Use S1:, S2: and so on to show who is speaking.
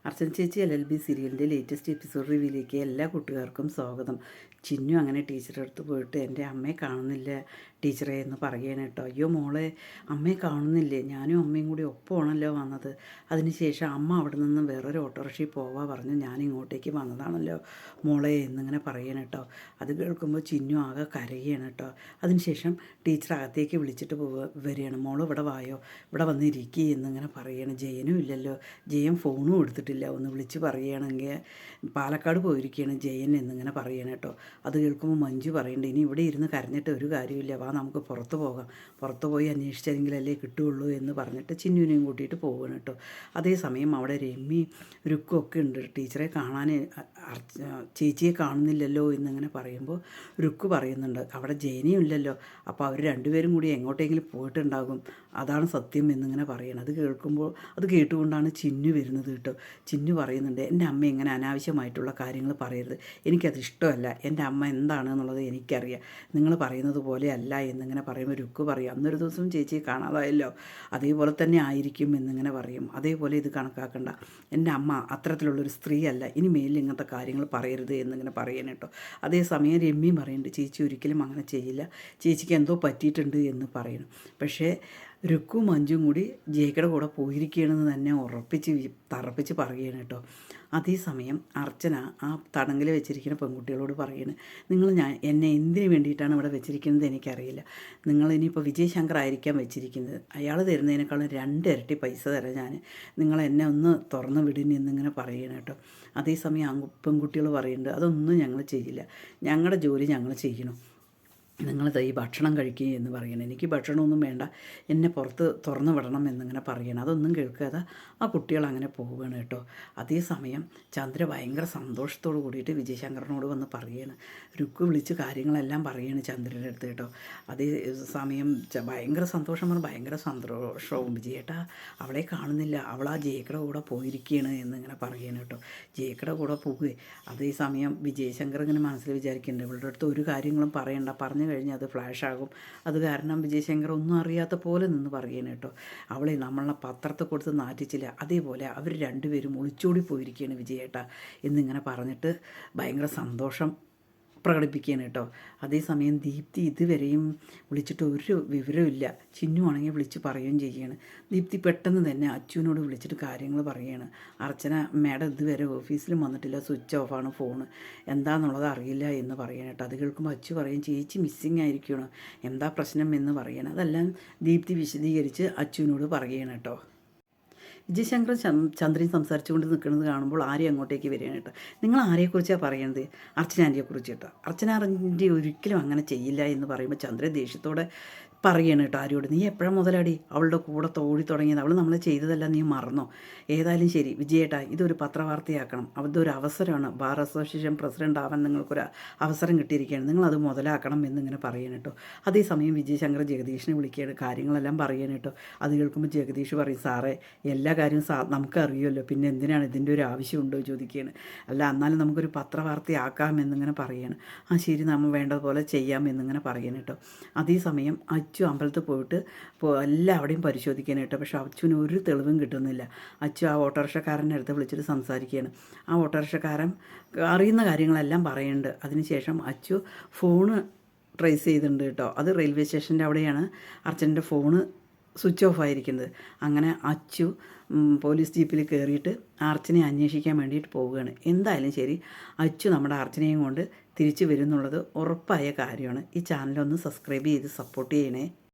S1: അർച്ചന ചേച്ചി LLB സീരിയലിൻ്റെ latest episode റിവ്യൂയിലേക്ക് എല്ലാ കൂട്ടുകാർക്കും സ്വാഗതം. ചിന്നു അങ്ങനെ ടീച്ചറുടെ അടുത്ത് പോയിട്ട് എൻ്റെ അമ്മയെ കാണുന്നില്ല ടീച്ചറെ എന്ന് പറയുകയാണ് കേട്ടോ. അയ്യോ മോളെ, അമ്മയെ കാണുന്നില്ലേ? ഞാനും അമ്മയും കൂടി ഒപ്പമാണല്ലോ വന്നത്. അതിനുശേഷം അമ്മ അവിടെ നിന്ന് വേറൊരു ഓട്ടോറിക്ഷയിൽ പോവാ പറഞ്ഞു ഞാൻ ഇങ്ങോട്ടേക്ക് വന്നതാണല്ലോ മോളെ എന്നിങ്ങനെ പറയണം കേട്ടോ. അത് കേൾക്കുമ്പോൾ ചിന്നു ആകെ കരയുകയാണ് കേട്ടോ. അതിനുശേഷം ടീച്ചർ അകത്തേക്ക് വിളിച്ചിട്ട് വരികയാണ്. മോൾ ഇവിടെ വായോ, ഇവിടെ വന്നിരിക്കുക എന്നിങ്ങനെ പറയണം. ജയനും ഇല്ലല്ലോ, ജയൻ ഫോണും എടുത്തിട്ടില്ല. ഒന്ന് വിളിച്ച് പറയുകയാണെങ്കിൽ പാലക്കാട് പോയിരിക്കുകയാണ് ജയൻ എന്നിങ്ങനെ പറയണം കേട്ടോ. അത് കേൾക്കുമ്പോൾ മഞ്ജു പറയുന്നുണ്ട്, ഇനി ഇവിടെ ഇരുന്ന് കരഞ്ഞിട്ട് ഒരു കാര്യമില്ല, വാ നമുക്ക് പുറത്ത് പോകാം, പുറത്ത് പോയി അന്വേഷിച്ചെങ്കിലല്ലേ കിട്ടുകയുള്ളൂ എന്ന് പറഞ്ഞിട്ട് ചിന്നുവിനെയും കൂട്ടിയിട്ട് പോവുകയാണ് കേട്ടോ. അതേസമയം അവിടെ രമ്യ രുക്കൊക്കെ ഉണ്ട്. ടീച്ചറെ കാണാൻ ചേച്ചിയെ കാണുന്നില്ലല്ലോ എന്നിങ്ങനെ പറയുമ്പോൾ രുക്ക് പറയുന്നുണ്ട്, അവിടെ ജയനിയും ഇല്ലല്ലോ, അപ്പോൾ അവർ രണ്ടുപേരും കൂടി എങ്ങോട്ടെങ്കിലും പോയിട്ടുണ്ടാകും, അതാണ് സത്യം എന്നിങ്ങനെ പറയണം. അത് കേൾക്കുമ്പോൾ അത് കേട്ടുകൊണ്ടാണ് ചിന്നു വരുന്നത് കേട്ടോ. ചിന്നു പറയുന്നുണ്ട്, എൻ്റെ അമ്മ ഇങ്ങനെ അനാവശ്യമായിട്ടുള്ള കാര്യങ്ങൾ പറയരുത്, എനിക്കത് ഇഷ്ടമല്ല, എൻ്റെ അമ്മ എന്താണ് എന്നുള്ളത് എനിക്കറിയാം, നിങ്ങൾ പറയുന്നത് പോലെ അല്ല എന്നിങ്ങനെ പറയുമ്പോൾ രുക്ക് പറയും, അന്നൊരു ദിവസം ചേച്ചിയെ കാണാതായല്ലോ, അതേപോലെ തന്നെ ആയിരിക്കും എന്നിങ്ങനെ പറയും. അതേപോലെ ഇത് കണക്കാക്കണ്ട, എൻ്റെ അമ്മ അത്തരത്തിലുള്ളൊരു സ്ത്രീ അല്ല, ഇനി മേലിൽ ഇങ്ങനത്തെ കാര്യങ്ങൾ പറയരുത് എന്നിങ്ങനെ പറയണം കേട്ടോ. അതേസമയം രമ്യയും പറയുന്നുണ്ട്, ചേച്ചി ഒരിക്കലും അങ്ങനെ ചെയ്യില്ല, ചേച്ചിക്ക് എന്തോ പറ്റിയിട്ടുണ്ട് എന്ന് പറയണം. പക്ഷേ രുക്കും മഞ്ജും കൂടി ജയിക്കയുടെ കൂടെ പോയിരിക്കുകയാണെന്ന് തന്നെ തറപ്പിച്ച് പറയുകയാണ് കേട്ടോ. അതേസമയം അർച്ചന ആ തടങ്കിൽ വെച്ചിരിക്കുന്ന പെൺകുട്ടികളോട് പറയുന്നത്, എന്നെ എന്തിനു വേണ്ടിയിട്ടാണ് ഇവിടെ വെച്ചിരിക്കുന്നത് എനിക്കറിയില്ല, നിങ്ങൾ ഇനിയിപ്പോൾ വിജയ് ശങ്കർ ആയിരിക്കാം വെച്ചിരിക്കുന്നത്, അയാൾ തരുന്നതിനേക്കാളും 2 ഇരട്ടി പൈസ തരാം ഞാൻ, നിങ്ങൾ എന്നെ ഒന്ന് തുറന്ന് വിടുന്നു എന്നിങ്ങനെ പറയണം കേട്ടോ. അതേസമയം പെൺകുട്ടികൾ പറയുന്നുണ്ട്, അതൊന്നും ഞങ്ങൾ ചെയ്യില്ല, ഞങ്ങളുടെ ജോലി ഞങ്ങൾ ചെയ്യണം, നിങ്ങളിത് ഈ ഭക്ഷണം കഴിക്കുക എന്ന് പറയണം, എനിക്ക് ഭക്ഷണമൊന്നും വേണ്ട, എന്നെ പുറത്ത് തുറന്നു വിടണം എന്നിങ്ങനെ പറയണം. അതൊന്നും കേൾക്കാതെ ആ കുട്ടികൾ അങ്ങനെ പോവുകയാണ് കേട്ടോ. അതേസമയം ചന്ദ്ര ഭയങ്കര സന്തോഷത്തോട് കൂടിയിട്ട് വിജയശങ്കറിനോട് വന്ന് പറയുകയാണ്, രുക്ക് വിളിച്ച് കാര്യങ്ങളെല്ലാം പറയുകയാണ് ചന്ദ്രയുടെ അടുത്ത് കേട്ടോ. അതേ സമയം ഭയങ്കര സന്തോഷം പറഞ്ഞാൽ ഭയങ്കര സന്തോഷവും, വിജയേട്ടാ അവളെ കാണുന്നില്ല, അവൾ ആ ജയക്കയുടെ കൂടെ പോയിരിക്കുകയാണ് എന്നിങ്ങനെ പറയുകയാണ് കേട്ടോ. ജയക്കയുടെ കൂടെ പോവുകയെ അതേസമയം വിജയശങ്കർ ഇങ്ങനെ മനസ്സിൽ വിചാരിക്കുന്നുണ്ട്, ഇവളുടെ അടുത്ത് ഒരു കാര്യങ്ങളും പറയണ്ട, പറഞ്ഞു കഴിഞ്ഞാൽ അത് ഫ്ലാഷാകും, അത് കാരണം വിജയശങ്കർ ഒന്നും അറിയാത്ത പോലെ നിന്ന് പറയുകയാണ് കേട്ടോ. അവളെ നമ്മളെ പത്രത്തിൽ കൊടുത്ത് നാറ്റിച്ചില്ല, അതേപോലെ അവർ രണ്ടുപേരും ഒളിച്ചോടി പോയിരിക്കുകയാണ് വിജയേട്ട എന്നിങ്ങനെ പറഞ്ഞിട്ട് ഭയങ്കര സന്തോഷം പ്രകടിപ്പിക്കുകയാണ് കേട്ടോ. അതേസമയം ദീപ്തി ഇതുവരെയും വിളിച്ചിട്ട് ഒരു വിവരമില്ല. ചിന്നു ആണെങ്കിൽ വിളിച്ച് പറയുകയും ചെയ്യുകയാണ്. ദീപ്തി പെട്ടെന്ന് തന്നെ അച്ചുവിനോട് വിളിച്ചിട്ട് കാര്യങ്ങൾ പറയുകയാണ്. അർച്ചന മാഡം ഇതുവരെ ഓഫീസിലും വന്നിട്ടില്ല, സ്വിച്ച് ഓഫാണ് ഫോണ്, എന്താണെന്നുള്ളത് അറിയില്ല എന്ന് പറയണം കേട്ടോ. അത് കേൾക്കുമ്പോൾ അച്ചു പറയും, ചേച്ചി മിസ്സിങ് ആയിരിക്കണം, എന്താ പ്രശ്നം എന്ന് പറയണം. അതെല്ലാം ദീപ്തി വിശദീകരിച്ച് അച്ചുവിനോട് പറയുകയാണ് കേട്ടോ. വിജയശങ്കർ ചന്ദ്രൻ സംസാരിച്ചുകൊണ്ട് നിൽക്കുന്നത് കാണുമ്പോൾ ആര്യ അങ്ങോട്ടേക്ക് വരികയാണ് കേട്ടോ. നിങ്ങൾ ആരെക്കുറിച്ചാണ് പറയുന്നത്? അർച്ചന ആൻറ്റിയെക്കുറിച്ച് കേട്ടോ. അർച്ചന ആൻറ്റി ഒരിക്കലും അങ്ങനെ ചെയ്യില്ല എന്ന് പറയുമ്പോൾ ചന്ദ്രൻ ദേഷ്യത്തോടെ പറയാണ് കേട്ടോ ആര്യോട്, നീ എപ്പോഴും മുതലാടി അവളുടെ കൂടെ തോടി തുടങ്ങിയത്, അവൾ നമ്മൾ ചെയ്തതല്ല നീ മറന്നോ? ഏതായാലും ശരി വിജയേട്ടാ, ഇതൊരു പത്രവാർത്തയാക്കണം, അതൊരു അവസരമാണ്, ബാർ അസോസിയേഷൻ പ്രസിഡൻ്റ് ആവാൻ നിങ്ങൾക്കൊരു അവസരം കിട്ടിയിരിക്കുകയാണ്, നിങ്ങളത് മുതലാക്കണം എന്നിങ്ങനെ പറയണം കേട്ടോ. അതേസമയം വിജയശങ്കർ ജഗദീഷിനെ വിളിക്കുകയാണ്, കാര്യങ്ങളെല്ലാം പറയണം കേട്ടോ. അത് കേൾക്കുമ്പോൾ ജഗദീഷ് പറയും, സാറേ എല്ലാ കാര്യവും നമുക്കറിയുമല്ലോ, പിന്നെ എന്തിനാണ് ഇതിൻ്റെ ഒരു ആവശ്യമുണ്ടോ ചോദിക്കുകയാണ്. അല്ല എന്നാലും നമുക്കൊരു പത്രവാർത്തയാക്കാം എന്നിങ്ങനെ പറയുകയാണ്. ആ ശരി, നമ്മൾ വേണ്ടതുപോലെ ചെയ്യാം എന്നിങ്ങനെ പറയണം കേട്ടോ. അതേസമയം അച്ചു അമ്പലത്തിൽ പോയിട്ട് എല്ലാവിടെയും പരിശോധിക്കാൻ കേട്ടോ. പക്ഷേ അച്ചുവിന് ഒരു തെളിവും കിട്ടുന്നില്ല. അച്ചു ആ ഓട്ടോറിക്ഷക്കാരൻ്റെ അടുത്ത് വിളിച്ചിട്ട് സംസാരിക്കുകയാണ്. ആ ഓട്ടോറിക്ഷക്കാരൻ അറിയുന്ന കാര്യങ്ങളെല്ലാം പറയുന്നുണ്ട്. അതിനുശേഷം അച്ചു ഫോണ് ട്രേസ് ചെയ്തിട്ടുണ്ട് കേട്ടോ. അത് റെയിൽവേ സ്റ്റേഷൻ്റെ അവിടെയാണ് അർച്ചൻ്റെ ഫോണ് സ്വിച്ച് ഓഫ് ആയിരിക്കുന്നത്. അങ്ങനെ അച്ചു പോലീസ് ജീപ്പിൽ കയറിയിട്ട് അർച്ചനയെ അന്വേഷിക്കാൻ വേണ്ടിയിട്ട് പോവുകയാണ്. എന്തായാലും ശരി, അച്ചു നമ്മുടെ അർച്ചനയും കൊണ്ട് തിരിച്ചു വരുന്നുള്ളത് ഉറപ്പായ കാര്യമാണ്. ഈ ചാനലൊന്ന് സബ്സ്ക്രൈബ് ചെയ്ത് സപ്പോർട്ട് ചെയ്യണേ.